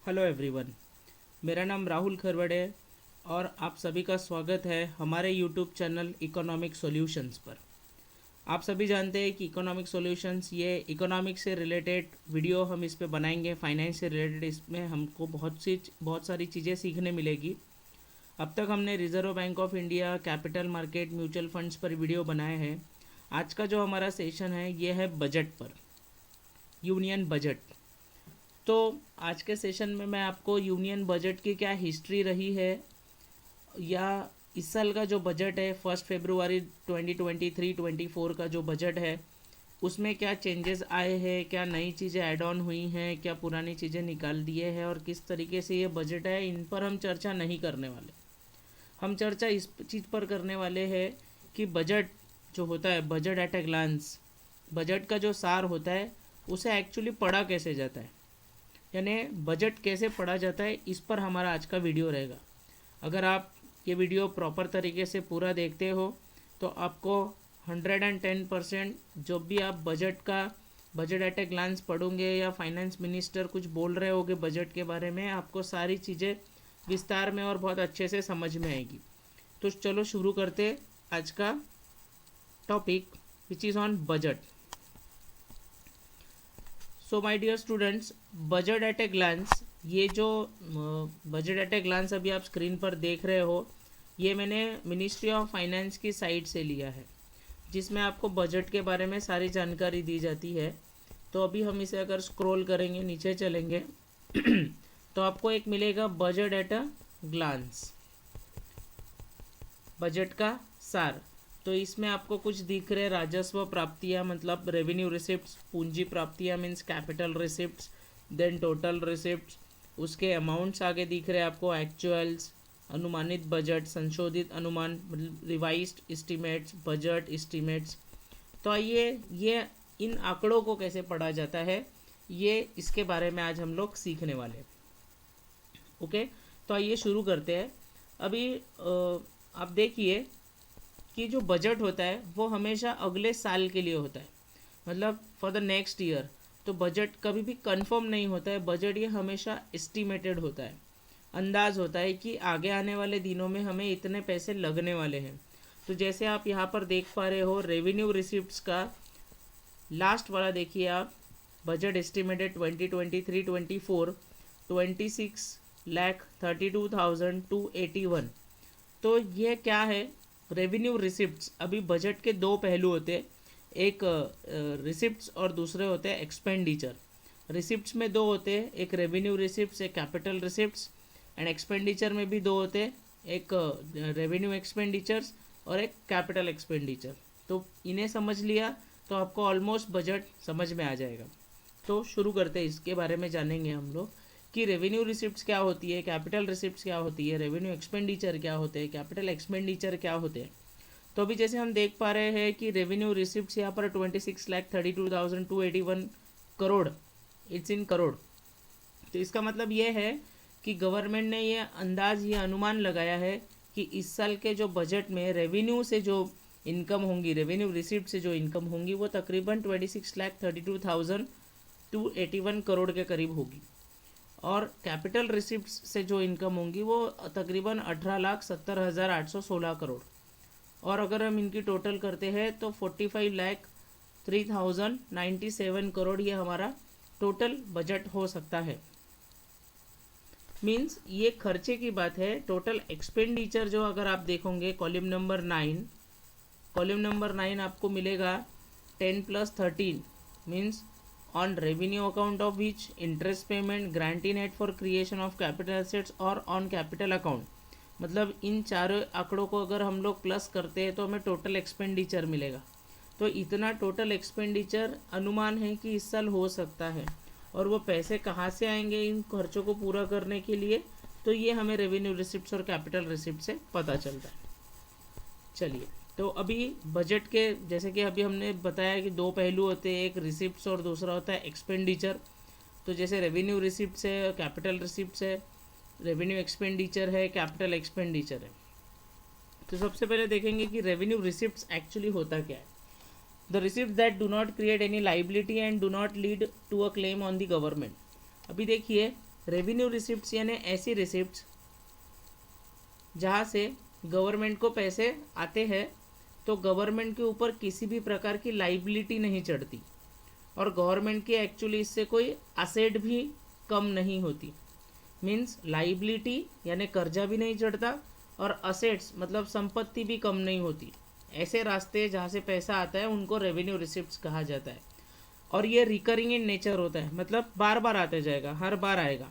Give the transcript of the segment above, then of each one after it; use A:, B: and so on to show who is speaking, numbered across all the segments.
A: Hello everyone. मेरा नाम राहुल खरवड़ है और आप सभी का स्वागत है हमारे यूट्यूब चैनल इकोनॉमिक सॉल्यूशंस पर। आप सभी जानते हैं कि इकोनॉमिक सॉल्यूशंस ये इकोनॉमिक से रिलेटेड वीडियो हम इस पे बनाएंगे, फाइनेंस से रिलेटेड। इसमें हमको बहुत सारी चीज़ें सीखने मिलेगी। अब तक हमने reserve bank of India, capital market, mutual funds पर वीडियो बनाए हैं। आज का जो हमारा सेशन है ये है बजट पर, यूनियन बजट। तो आज के सेशन में मैं आपको यूनियन बजट की क्या हिस्ट्री रही है, या इस साल का जो बजट है 1 फरवरी 2023-24 का जो बजट है उसमें क्या चेंजेस आए हैं, क्या नई चीज़ें ऐड ऑन हुई हैं, क्या पुरानी चीज़ें निकाल दिए हैं और किस तरीके से ये बजट है, इन पर हम चर्चा नहीं करने वाले। हम चर्चा इस चीज़ पर करने वाले हैं कि बजट जो होता है, budget at a glance, budget का जो सार होता है उसे एक्चुअली पढ़ा कैसे जाता है, यानी बजट कैसे पढ़ा जाता है, इस पर हमारा आज का वीडियो रहेगा। अगर आप ये वीडियो प्रॉपर तरीके से पूरा देखते हो तो आपको 110% जो भी आप बजट एट ए ग्लांस पढ़ोगे या फाइनेंस मिनिस्टर कुछ बोल रहे होगे बजट के बारे में, आपको सारी चीज़ें विस्तार में और बहुत अच्छे से समझ में आएगी। तो चलो शुरू करते आज का topic which is on budget. So my dear students, budget at a glance, ये जो बजट एट ए ग्लांस अभी आप स्क्रीन पर देख रहे हो, ये मैंने मिनिस्ट्री ऑफ फाइनेंस की साइट से लिया है, जिसमें आपको बजट के बारे में सारी जानकारी दी जाती है। तो अभी हम इसे अगर स्क्रॉल करेंगे, नीचे चलेंगे तो आपको एक मिलेगा budget at a glance, budget का सार। तो इसमें आपको कुछ दिख रहे राजस्व प्राप्तियाँ, मतलब रेवेन्यू रिसिप्ट्स, पूंजी प्राप्तियाँ means capital receipts, then total receipts, उसके अमाउंट्स आगे दिख रहे आपको, एक्चुअल्स, अनुमानित बजट, संशोधित अनुमान, रिवाइज्ड एस्टिमेट्स, बजट एस्टिमेट्स। तो आइए ये इन आंकड़ों को कैसे पढ़ा जाता है, ये इसके बारे में आज हम लोग सीखने वाले हैं। ओके, तो आइए शुरू करते हैं। अभी आप देखिए कि जो बजट होता है वो हमेशा अगले साल के लिए होता है, मतलब फॉर द नेक्स्ट ईयर। तो बजट कभी भी कंफर्म नहीं होता है, बजट ये हमेशा एस्टिमेटेड होता है, अंदाज होता है कि आगे आने वाले दिनों में हमें इतने पैसे लगने वाले हैं। तो जैसे आप यहाँ पर देख पा रहे हो, रेवेन्यू रिसिप्ट्स का लास्ट वाला देखिए आप, बजट एस्टिमेटेड 2023-24 26,32,281। तो ये क्या है, रेवेन्यू रिसिप्ट्स। अभी बजट के दो पहलू होते हैं, एक रिसिप्ट्स और दूसरे होते हैं एक्सपेंडिचर। रिसिप्ट्स में दो होते हैं, एक रेवेन्यू रिसिप्ट्स, एक कैपिटल रिसिप्ट्स। एंड एक्सपेंडिचर में भी दो होते हैं, एक रेवेन्यू एक्सपेंडिचर्स और एक कैपिटल एक्सपेंडिचर। तो इन्हें समझ लिया तो आपको ऑलमोस्ट बजट समझ में आ जाएगा। तो शुरू करते हैं, इसके बारे में जानेंगे हम लोग कि रेवेन्यू रिसिप्ट्स क्या होती है, कैपिटल रिसिप्ट्स क्या होती है, रेवेन्यू एक्सपेंडिचर क्या होते हैं, कैपिटल एक्सपेंडिचर क्या होते हैं। तो अभी जैसे हम देख पा रहे हैं कि रेवेन्यू रिसिप्ट्स यहाँ पर 26,32,281 करोड़, इट्स इन करोड़। तो इसका मतलब ये है कि गवर्नमेंट ने ये अंदाज, ये अनुमान लगाया है कि इस साल के जो बजट में रेवेन्यू से जो इनकम होंगी, रेवेन्यू रिसिप्ट से जो इनकम होंगी, वो तकरीबन 26,32,281 करोड़ के करीब होगी। और कैपिटल रिसिप्ट्स से जो इनकम होंगी वो तकरीबन 18,70,816 करोड़। और अगर हम इनकी टोटल करते हैं तो 45,03,097 करोड़ ये हमारा टोटल बजट हो सकता है। मीन्स ये खर्चे की बात है। टोटल एक्सपेंडिचर जो अगर आप देखोगे कॉलम नंबर 9 आपको मिलेगा 10+13 means on revenue account of which interest payment, grant in aid for creation of capital assets और on capital account। मतलब इन चारों आंकड़ों को अगर हम लोग प्लस करते हैं तो हमें टोटल एक्सपेंडिचर मिलेगा। तो इतना टोटल एक्सपेंडिचर अनुमान है कि इस साल हो सकता है, और वो पैसे कहाँ से आएंगे इन खर्चों को पूरा करने के लिए, तो ये हमें रेवेन्यू रिसिप्ट्स और कैपिटल रिसिप्ट से पता चलता है। चलिए, तो अभी बजट के जैसे कि अभी हमने बताया कि दो पहलू होते हैं, एक रिसिप्ट्स और दूसरा होता है एक्सपेंडिचर। तो जैसे रेवेन्यू रिसिप्ट्स है, कैपिटल रिसिप्ट्स है, रेवेन्यू एक्सपेंडिचर है, कैपिटल एक्सपेंडिचर है। तो सबसे पहले देखेंगे कि रेवेन्यू रिसिप्ट्स एक्चुअली होता क्या है। The receipt that do not create any liability and do not lead to a claim on the government. अभी देखिए रेवेन्यू रिसिप्ट्स यानी ऐसी रिसिप्ट्स जहाँ से गवर्नमेंट को पैसे आते हैं, तो गवर्नमेंट के ऊपर किसी भी प्रकार की लाइबिलिटी नहीं चढ़ती और गवर्नमेंट की एक्चुअली इससे कोई असेट भी कम नहीं होती। मीन्स लाइबिलिटी यानी कर्जा भी नहीं चढ़ता और असेट्स मतलब संपत्ति भी कम नहीं होती। ऐसे रास्ते जहाँ से पैसा आता है उनको रेवेन्यू रिसिप्ट्स कहा जाता है। और ये रिकरिंग इन नेचर होता है, मतलब बार बार आते जाएगा, हर बार आएगा।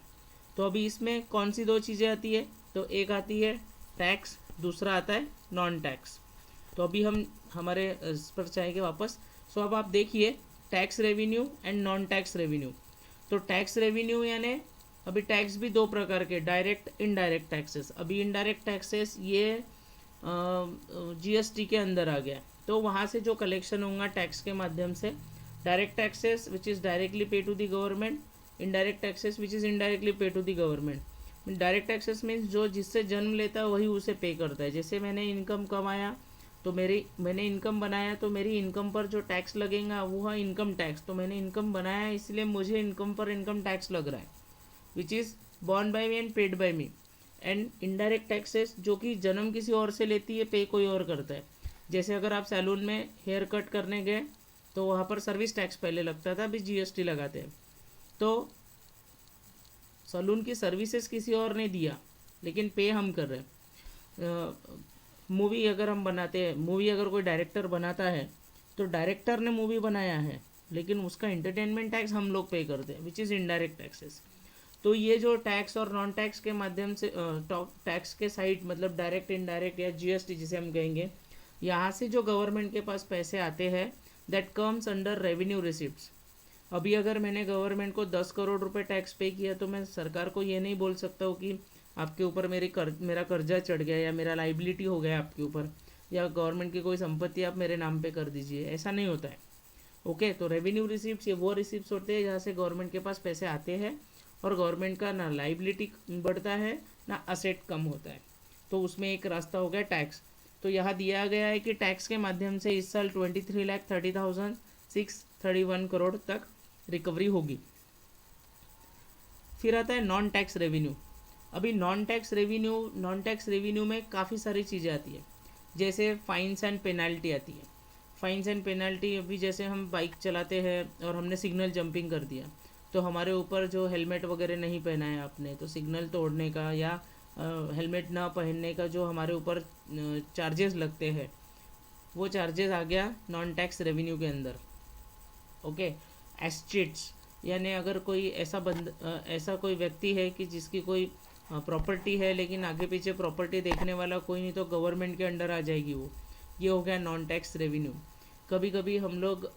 A: तो अभी इसमें कौन सी दो चीज़ें आती है? तो एक आती है टैक्स, दूसरा आता है नॉन टैक्स। तो अभी हम हमारे इस पर चाहेंगे वापस। सो अब आप देखिए tax revenue and non tax revenue. तो टैक्स रेवेन्यू यानी अभी टैक्स भी दो प्रकार के, डायरेक्ट इनडायरेक्ट टैक्सेस। अभी इनडायरेक्ट टैक्सेस ये जीएसटी के अंदर आ गया, तो वहाँ से जो कलेक्शन होगा टैक्स के माध्यम से, direct taxes which is directly pay to the government, indirect taxes which is indirectly pay to the government. Direct taxes means जो जिससे जन्म लेता है वही उसे पे करता है। जैसे मैंने इनकम कमाया तो मैंने इनकम बनाया तो मेरी इनकम पर जो टैक्स लगेगा वो है इनकम टैक्स। तो मैंने इनकम बनाया इसलिए मुझे इनकम पर इनकम टैक्स लग रहा है, which is borne by me and paid by me. And indirect taxes जो कि जन्म किसी और से लेती है, पे कोई और करता है। जैसे अगर आप सैलून में हेयर कट करने गए तो वहाँ पर सर्विस टैक्स पहले लगता था, अभी जीएसटी लगाते हैं। तो सैलून की सर्विसेज किसी और ने दिया लेकिन पे हम कर रहे हैं। मूवी अगर हम बनाते हैं, मूवी अगर कोई डायरेक्टर बनाता है तो डायरेक्टर ने मूवी बनाया है लेकिन उसका एंटरटेनमेंट टैक्स हम लोग पे करते हैं, विच इज़ इनडायरेक्ट टैक्सेस। तो ये जो टैक्स और नॉन टैक्स के माध्यम से टैक्स के साइड मतलब डायरेक्ट इनडायरेक्ट या जीएसटी जिसे हम कहेंगे, यहाँ से जो गवर्नमेंट के पास पैसे आते हैं that comes under revenue receipts. अभी अगर मैंने गवर्नमेंट को 10 करोड़ रुपए टैक्स पे किया तो मैं सरकार को ये नहीं बोल सकता हूँ कि आपके ऊपर मेरा कर्जा चढ़ गया या मेरा लाइबिलिटी हो गया आपके ऊपर, या गवर्नमेंट की कोई संपत्ति आप मेरे नाम पे कर दीजिए, ऐसा नहीं होता है। ओके, तो रेवेन्यू रिसिप्ट्स ये वो रिसिप्ट्स होते हैं जहाँ से गवर्नमेंट के पास पैसे आते हैं और गवर्नमेंट का ना लाइबिलिटी बढ़ता है ना असेट कम होता है। तो उसमें एक रास्ता हो गया टैक्स। तो यहाँ दिया गया है कि टैक्स के माध्यम से इस साल 23,30,631 करोड़ तक रिकवरी होगी। फिर आता है नॉन टैक्स रेवेन्यू। अभी नॉन टैक्स रेवेन्यू में काफ़ी सारी चीज़ें आती है, जैसे फाइन्स एंड पेनल्टी आती है। फाइन्स एंड पेनल्टी अभी जैसे हम बाइक चलाते हैं और हमने सिग्नल जंपिंग कर दिया तो हमारे ऊपर जो हेलमेट वगैरह नहीं पहना है आपने, तो सिग्नल तोड़ने का या हेलमेट ना पहनने का जो हमारे ऊपर चार्जेस लगते हैं वो चार्जेस आ गया नॉन टैक्स रेवेन्यू के अंदर। ओके, एस्टेट्स यानी अगर कोई ऐसा कोई व्यक्ति है कि जिसकी कोई प्रॉपर्टी है लेकिन आगे पीछे प्रॉपर्टी देखने वाला कोई नहीं, तो गवर्नमेंट के अंडर आ जाएगी वो। ये हो गया नॉन टैक्स रेवेन्यू। कभी कभी हम लोग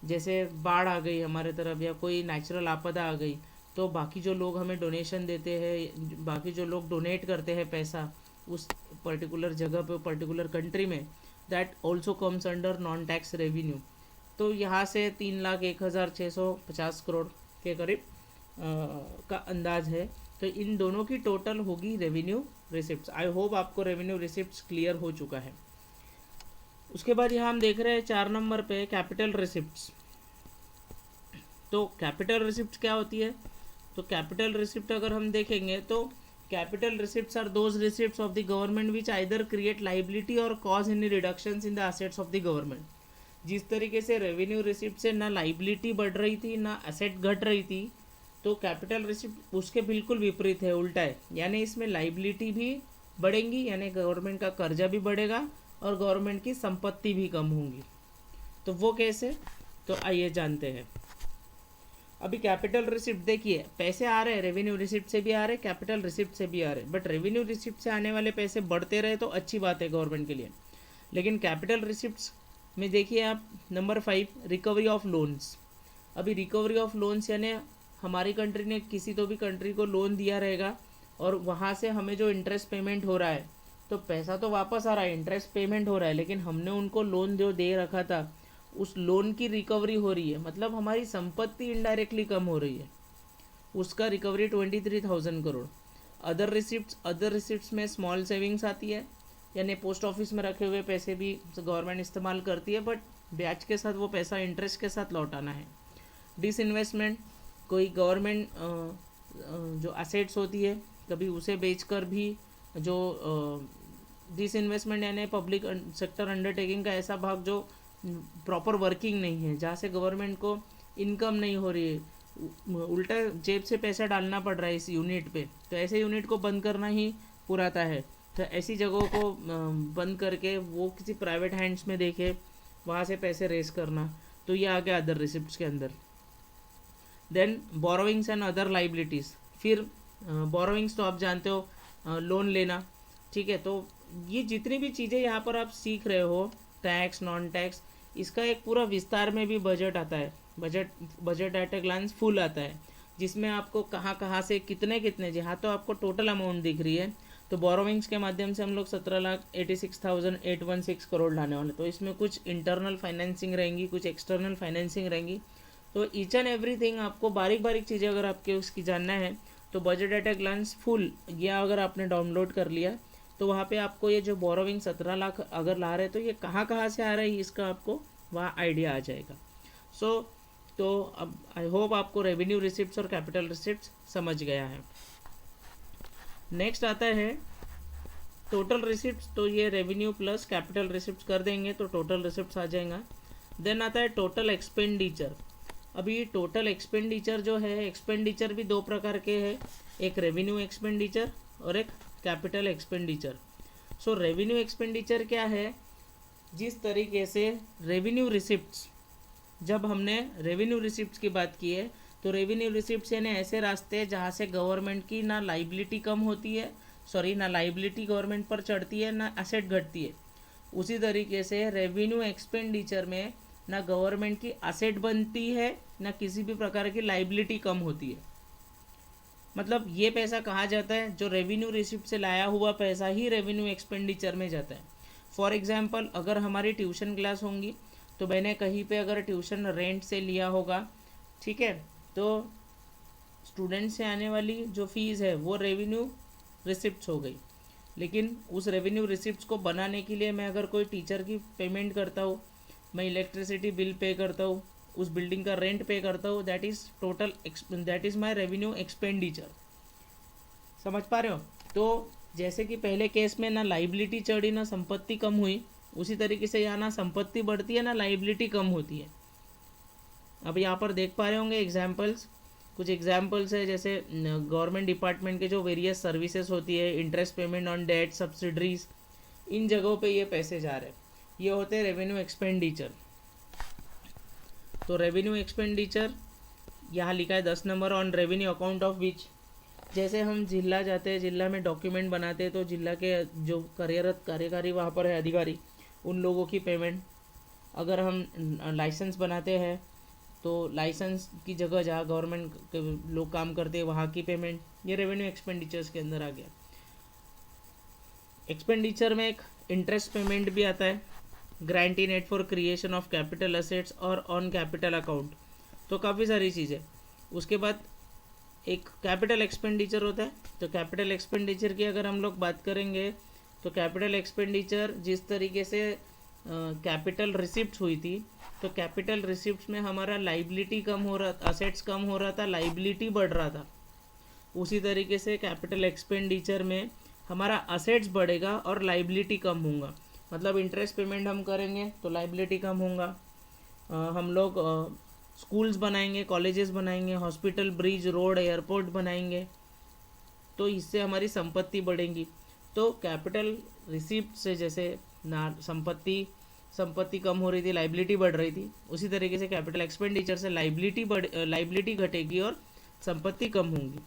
A: जैसे बाढ़ आ गई हमारे तरफ या कोई नेचुरल आपदा आ गई तो बाकी जो लोग हमें डोनेशन देते हैं, बाकी जो लोग डोनेट करते हैं पैसा उस पर्टिकुलर जगह पे पर्टिकुलर कंट्री में, that also comes under non tax revenue. तो यहाँ से 3,01,650 करोड़ के करीब का अंदाज है। तो इन दोनों की टोटल होगी रेवेन्यू रिसिप्ट्स। आई होप आपको रेवेन्यू रिसिप्ट्स क्लियर हो चुका है। उसके बाद यहाँ हम देख रहे हैं 4 नंबर पे कैपिटल रिसिप्ट्स। तो कैपिटल रिसिप्ट क्या होती है? तो कैपिटल रिसिप्ट अगर हम देखेंगे तो capital receipts are those receipts of the government which either create liability और cause any reductions in the assets of the government. जिस तरीके से रेवेन्यू रिसिप्ट से ना लाइबिलिटी बढ़ रही थी ना एसेट घट रही थी, तो कैपिटल रिसिप्ट उसके बिल्कुल विपरीत है, उल्टा है। यानी इसमें लाइबिलिटी भी बढ़ेंगी यानी गवर्नमेंट का कर्जा भी बढ़ेगा और गवर्नमेंट की संपत्ति भी कम होंगी। तो वो कैसे? तो आइए जानते हैं। अभी कैपिटल रिसिप्ट देखिए, पैसे आ रहे हैं, रेवेन्यू रिसिप्ट से भी आ रहे, कैपिटल रिसिप्ट से भी आ रहे, बट रेवेन्यू रिसिप्ट से आने वाले पैसे बढ़ते रहे तो अच्छी बात है गवर्नमेंट के लिए। लेकिन कैपिटल रिसिप्ट्स में देखिए आप नंबर 5 रिकवरी ऑफ लोन्स। अभी रिकवरी ऑफ लोन्स यानी हमारी कंट्री ने किसी तो भी कंट्री को लोन दिया रहेगा और वहाँ से हमें जो इंटरेस्ट पेमेंट हो रहा है, तो पैसा तो वापस आ रहा है, इंटरेस्ट पेमेंट हो रहा है, लेकिन हमने उनको लोन जो दे रखा था उस लोन की रिकवरी हो रही है, मतलब हमारी संपत्ति इनडायरेक्टली कम हो रही है, उसका रिकवरी 23,000 करोड़। अदर रिसिप्ट्स में स्मॉल सेविंग्स आती है, यानी पोस्ट ऑफिस में रखे हुए पैसे भी गवर्नमेंट इस्तेमाल करती है, बट ब्याज के साथ वो पैसा इंटरेस्ट के साथ लौटाना है। डिसइन्वेस्टमेंट, कोई गवर्नमेंट जो असेट्स होती है कभी उसे बेचकर भी जो डिसइन्वेस्टमेंट यानी पब्लिक सेक्टर अंडरटेकिंग का ऐसा भाग जो प्रॉपर वर्किंग नहीं है, जहाँ से गवर्नमेंट को इनकम नहीं हो रही है, उल्टा जेब से पैसा डालना पड़ रहा है इस यूनिट पे, तो ऐसे यूनिट को बंद करना ही पुराता है। तो ऐसी जगहों को बंद करके वो किसी प्राइवेट हैंड्स में देके वहाँ से पैसे रेस करना, तो ये आ गया अदर रिसिप्ट्स के अंदर। Then borrowings and other liabilities. फिर बोरोइंग्स तो आप जानते हो, लोन लेना, ठीक है। तो ये जितनी भी चीज़ें यहाँ पर आप सीख रहे हो, टैक्स नॉन टैक्स, इसका एक पूरा विस्तार में भी बजट आता है। Budget at a glance full आता है, जिसमें आपको कहाँ कहाँ से कितने कितने, जहाँ तो आपको टोटल अमाउंट दिख रही है, तो बोरोविंग्स के माध्यम से हम लोग 17,86,816 करोड़ लाने वाले। तो इसमें कुछ इंटरनल फाइनेंसिंग रहेंगी, कुछ एक्सटर्नल फाइनेंसिंग रहेंगी। तो ईच एंड एवरीथिंग आपको बारीक बारीक चीज़ें अगर आपके उसकी जानना है तो budget at a glance full या अगर आपने डाउनलोड कर लिया तो वहाँ पे आपको ये जो बोरोविंग 17 लाख अगर ला रहे तो ये कहाँ कहाँ से आ रहा है इसका आपको वहाँ आइडिया आ जाएगा। तो अब आई होप आपको रेवेन्यू रिसिप्ट्स और कैपिटल रिसिप्ट्स समझ गया है। नेक्स्ट आता है टोटल रिसिप्ट्स। तो ये रेवेन्यू प्लस कैपिटल रिसिप्ट्स कर देंगे तो टोटल रिसिप्ट्स आ जाएगा। देन आता है टोटल एक्सपेंडिचर। अभी टोटल एक्सपेंडिचर जो है, एक्सपेंडिचर भी दो प्रकार के हैं, एक रेवेन्यू एक्सपेंडिचर और एक कैपिटल एक्सपेंडिचर। सो रेवेन्यू एक्सपेंडिचर क्या है, जिस तरीके से रेवेन्यू रिसिप्ट्स, जब हमने रेवेन्यू रिसिप्ट्स की बात की है तो रेवेन्यू रिसिप्ट्स यानी ऐसे रास्ते जहाँ से गवर्नमेंट की ना लाइबिलिटी कम होती है, ना लाइबिलिटी गवर्नमेंट पर चढ़ती है ना एसेट घटती है। उसी तरीके से रेवेन्यू एक्सपेंडिचर में ना गवर्नमेंट की एसेट बनती है ना किसी भी प्रकार की लाइबिलिटी कम होती है। मतलब ये पैसा कहाँ जाता है, जो रेवेन्यू रिसिप्ट से लाया हुआ पैसा ही रेवेन्यू एक्सपेंडिचर में जाता है। फॉर एग्जांपल अगर हमारी ट्यूशन क्लास होंगी तो मैंने कहीं पे अगर ट्यूशन रेंट से लिया होगा, ठीक है, तो स्टूडेंट से आने वाली जो फीस है वो रेवेन्यू रिसिप्ट्स हो गई। लेकिन उस रेवेन्यू रिसिप्ट्स को बनाने के लिए मैं अगर कोई टीचर की पेमेंट करता हूँ, मैं इलेक्ट्रिसिटी बिल पे करता हूँ, उस बिल्डिंग का रेंट पे करता हूँ, that is my revenue expenditure. समझ पा रहे हो? तो जैसे कि पहले केस में ना लाइबिलिटी चढ़ी ना संपत्ति कम हुई, उसी तरीके से यहाँ ना संपत्ति बढ़ती है ना लाइबिलिटी कम होती है। अब यहाँ पर देख पा रहे होंगे एग्जाम्पल्स, कुछ एग्जाम्पल्स है जैसे गवर्नमेंट डिपार्टमेंट के जो वेरियस सर्विसेज होती है, interest payment on debt, subsidiaries, इन जगहों पे ये पैसे जा रहे हैं, ये होते हैं रेवेन्यू एक्सपेंडिचर। तो रेवेन्यू एक्सपेंडिचर यहाँ लिखा है 10 number on revenue account of which. जैसे हम जिला जाते हैं, जिला में डॉक्यूमेंट बनाते हैं, तो जिला के जो कार्यरत कार्यकारी वहाँ पर है अधिकारी, उन लोगों की पेमेंट। अगर हम लाइसेंस बनाते हैं तो लाइसेंस की जगह जहाँ गवर्नमेंट के लोग काम करते हैं वहाँ की पेमेंट, ये रेवेन्यू एक्सपेंडिचर्स के अंदर आ गया। एक्सपेंडिचर में एक इंटरेस्ट पेमेंट भी आता है, grant in aid for creation of capital assets और ऑन कैपिटल अकाउंट, तो काफ़ी सारी चीज़ें। उसके बाद एक कैपिटल एक्सपेंडिचर होता है। तो कैपिटल एक्सपेंडिचर की अगर हम लोग बात करेंगे तो कैपिटल एक्सपेंडिचर जिस तरीके से कैपिटल रिसिप्ट हुई थी, तो कैपिटल रिसिप्ट में हमारा लाइबिलिटी कम हो रहा, असेट्स कम हो रहा था, लाइबिलिटी बढ़ रहा था। उसी तरीके से कैपिटल एक्सपेंडिचर में हमारा असेट्स बढ़ेगा और लाइबिलिटी कम होगा। मतलब इंटरेस्ट पेमेंट हम करेंगे तो लाइबिलिटी कम होगा। हम लोग स्कूल्स बनाएंगे, कॉलेजेस बनाएंगे, हॉस्पिटल, ब्रिज, रोड, एयरपोर्ट बनाएंगे, तो इससे हमारी संपत्ति बढ़ेगी। तो कैपिटल रिसिप्ट से जैसे ना संपत्ति कम हो रही थी, लाइबिलिटी बढ़ रही थी, उसी तरीके से कैपिटल एक्सपेंडिचर से लाइबिलिटी घटेगी और संपत्ति कम होंगी।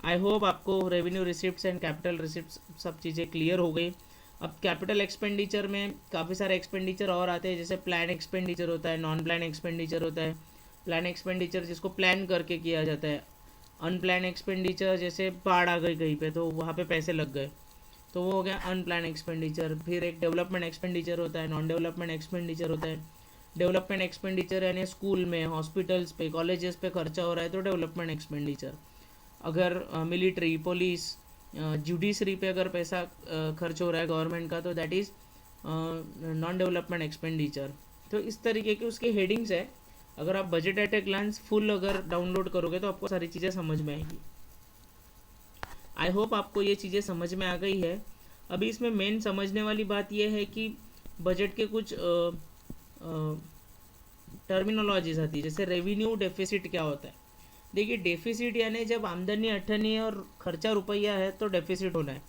A: आई होप आपको revenue receipts and capital receipts सब चीज़ें क्लियर हो गई। अब कैपिटल एक्सपेंडिचर में काफ़ी सारे एक्सपेंडिचर और आते हैं, जैसे प्लान एक्सपेंडिचर होता है, नॉन प्लान एक्सपेंडिचर होता है। प्लान एक्सपेंडिचर जिसको प्लान करके किया जाता है। अनप्लान एक्सपेंडिचर जैसे बाढ़ आ गई कहीं पे तो वहाँ पे पैसे लग गए, तो वो हो गया अनप्लान एक्सपेंडिचर। फिर एक डेवलपमेंट एक्सपेंडिचर होता है, नॉन डेवलपमेंट एक्सपेंडिचर होता है। डेवलपमेंट एक्सपेंडिचर यानी स्कूल में, हॉस्पिटल्स पे, कॉलेजेस पे खर्चा हो रहा है तो डेवलपमेंट एक्सपेंडिचर। अगर मिलिट्री, पुलिस, जुडिशरी पे अगर पैसा खर्च हो रहा है गवर्नमेंट का तो that is non development expenditure. तो इस तरीके की उसकी हेडिंग्स है, अगर आप budget at a glance full अगर डाउनलोड करोगे तो आपको सारी चीज़ें समझ में आएगी। आई होप आपको ये चीज़ें समझ में आ गई है। अभी इसमें मेन समझने वाली बात यह है कि बजट के कुछ टर्मिनोलॉजीज आती है, जैसे रेवेन्यू डेफिसिट क्या होता है। देखिए, डेफिसिट यानी जब आमदनी 18 और खर्चा रुपया है तो डेफिसिट होना है।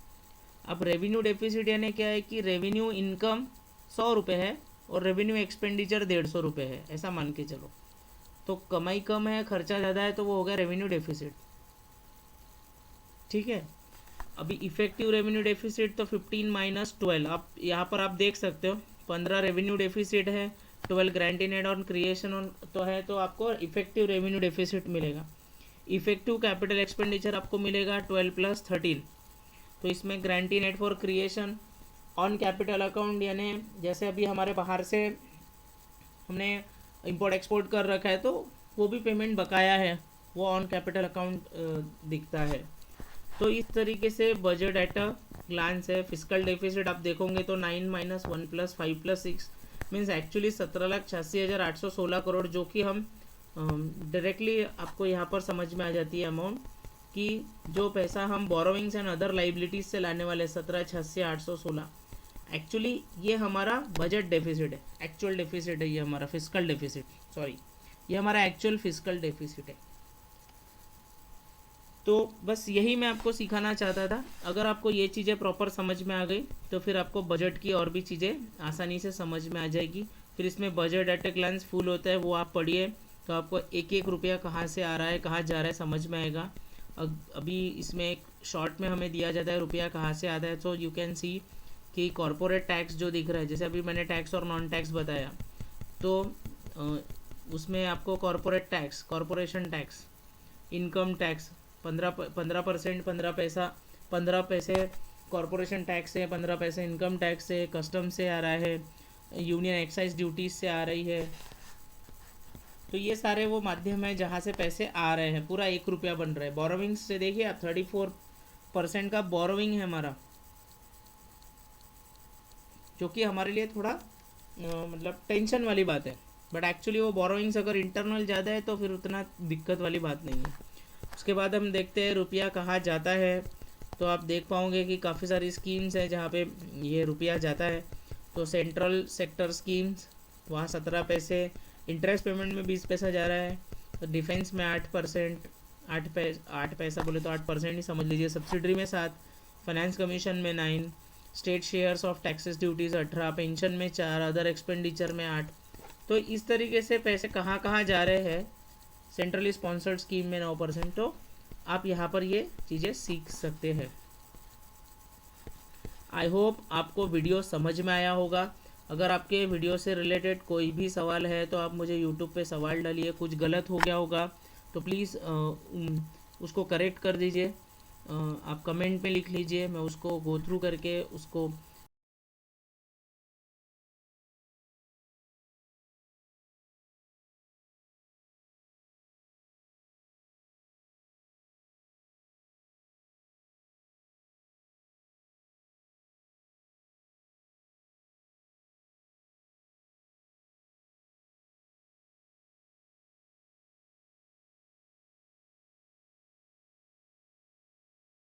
A: अब रेवेन्यू डेफिसिट यानी क्या है कि रेवेन्यू इनकम 100 रुपये है और रेवेन्यू एक्सपेंडिचर 150 रुपये है, ऐसा मान के चलो। तो कमाई कम है, खर्चा ज़्यादा है, तो वो हो गया रेवेन्यू डेफिसिट। ठीक है। अभी इफेक्टिव रेवेन्यू डेफिसिट तो 15 माइनस 12, आप यहाँ पर आप देख सकते हो 15 रेवेन्यू डेफिसिट है, 12 grant in aid on creation on तो है, तो आपको इफेक्टिव रेवेन्यू डेफिसिट मिलेगा। इफेक्टिव कैपिटल एक्सपेंडिचर आपको मिलेगा 12 + 13। तो इसमें grant in aid for creation on capital account, यानी जैसे अभी हमारे बाहर से हमने इंपोर्ट एक्सपोर्ट कर रखा है तो वो भी पेमेंट बकाया है, वो ऑन कैपिटल अकाउंट दिखता है। तो इस तरीके से बजट एट अ ग्लांस है। फिजिकल डेफिसिट आप देखोगे तो 9 - 1 + 5 + 6 मीन्स एक्चुअली 17,86,816 करोड़, जो कि हम डायरेक्टली आपको यहाँ पर समझ में आ जाती है अमाउंट कि जो पैसा हम बोरोइंग्स एंड अदर लाइबिलिटीज से लाने वाले 17,86,816, एक्चुअली ये हमारा बजट डेफिसिट है, एक्चुअल डेफिसिट है ये हमारा फिजिकल डेफिसिट, सॉरी ये हमारा एक्चुअल फिजिकल डेफिसिट है। तो बस यही मैं आपको सिखाना चाहता था। अगर आपको ये चीज़ें प्रॉपर समझ में आ गई तो फिर आपको बजट की और भी चीज़ें आसानी से समझ में आ जाएगी। फिर इसमें budget at a glance full होता है, वो आप पढ़िए तो आपको एक एक रुपया कहाँ से आ रहा है, कहाँ जा रहा है, समझ में आएगा। अभी इसमें एक शॉर्ट में हमें दिया जाता है रुपया कहाँ से आता है। तो यू कैन सी कि कॉरपोरेट टैक्स जो दिख रहा है, जैसे अभी मैंने टैक्स और नॉन टैक्स बताया, तो उसमें आपको corporate tax, corporation tax, income tax 15% 15 पैसे कॉरपोरेशन टैक्स है, 15 पैसे इनकम टैक्स से, कस्टम से आ रहा है, यूनियन एक्साइज ड्यूटीज से आ रही है। तो ये सारे वो माध्यम है जहाँ से पैसे आ रहे हैं, पूरा 1 रुपया बन रहा है। बोरोविंग्स से देखिए आप 34% का बोरोविंग है हमारा, जो कि हमारे लिए थोड़ा मतलब टेंशन वाली बात है, बट एक्चुअली वो बोरोइंग्स अगर इंटरनल ज़्यादा है तो फिर उतना दिक्कत वाली बात नहीं है। उसके बाद हम देखते हैं रुपया कहाँ जाता है। तो आप देख पाओगे कि काफ़ी सारी स्कीम्स हैं जहाँ पे ये रुपया जाता है। तो सेंट्रल सेक्टर स्कीम्स, वहाँ 17 पैसे, इंटरेस्ट पेमेंट में 20 पैसा जा रहा है। तो डिफेंस में 8%, 8 पैसा बोले तो 8% ही समझ लीजिए, सब्सिडरी में 7, फाइनेंस कमीशन में 9, state shares of taxes duties 18, pension में 4, अदर एक्सपेंडिचर में 8। तो इस तरीके से पैसे कहाँ कहाँ जा रहे हैं, सेंट्रली स्पॉन्सर्ड स्कीम में 9%। तो आप यहाँ पर ये चीज़ें सीख सकते हैं। आई होप आपको वीडियो समझ में आया होगा। अगर आपके वीडियो से रिलेटेड कोई भी सवाल है तो आप मुझे यूट्यूब पे सवाल डालिए। कुछ गलत हो गया होगा तो प्लीज़ उसको करेक्ट कर दीजिए। आप कमेंट में लिख लीजिए, मैं उसको गो थ्रू करके उसको